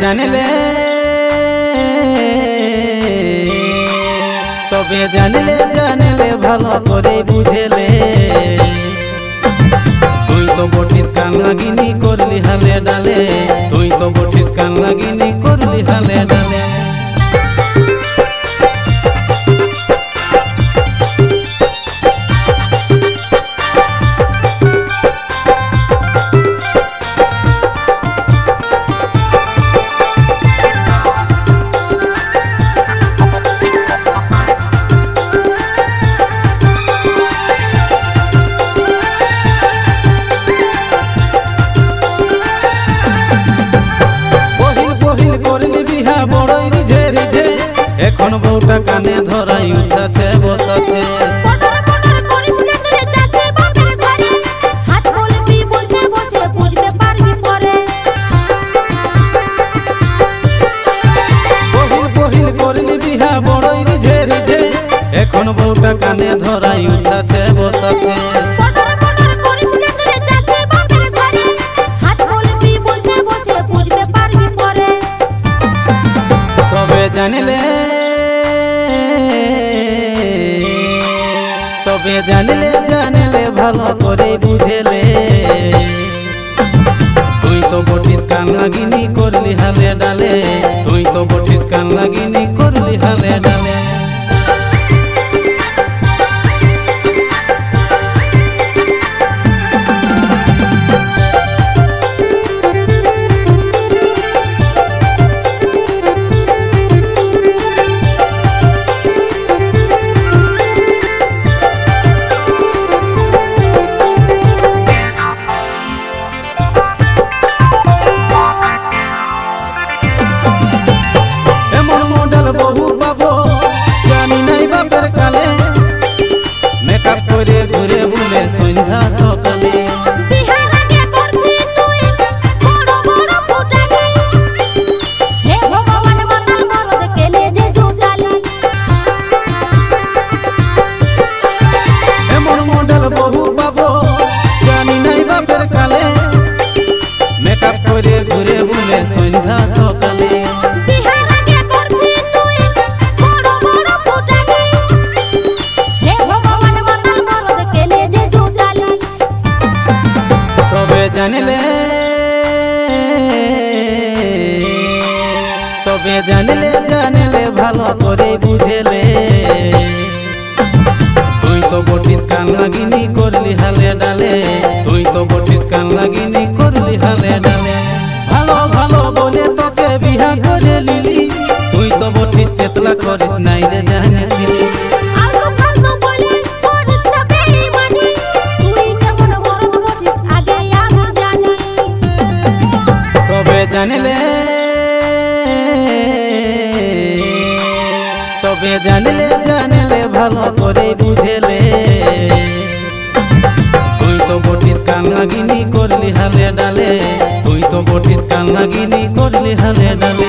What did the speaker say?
জানলে তবে জানলে জানলে ভালো করে বুঝেলে তুই তো বটিস কান লাগিনি করলি হালে ডালে তুই তো বটিস কান লাগিনি করলি হালে ডালে এখন বউটা কানে ধরাই উঠাছে বসাছে বহিল করলি বিহা বড়ই রিঝে রিঝে এখন বউটা কানে ধরাই উঠাছে বসাছে তবে জানিলে তবে জানলে জানলে ভালো করে বুঝেলে তুই তো বটিস কান লাগিনি করলি হালে ডালে তুই তো বটিস কান লাগিনি করলি হালে ডালে ঘুরে ঘুরে বলে সন্ধ্যা সকালে এমন মডেল বহু পাবো জানি নাই বাপের কালে মেকআপ করে ঘুরে বলে সন্ধ্যা সকালে জানলে তবে জানলে জানলে ভালো করে বুঝেলে তুই তো বটিস কান লাগিনি করলি হালে ডালে তুই তো বটিস কান লাগিনি করলি হালে ডালে ভালো ভালো বলে তোকে বিহা করে লিলি তুই তো বটিস তেতলা করিস নাই রে জানেছিলি জানলে তবে জানলে জানলে ভালো করে বুঝেলে তুই তো বটিস কান লাগিনি করলি হালে ডালে তুই তো বটিস কান লাগিনি করলি হালে ডালে।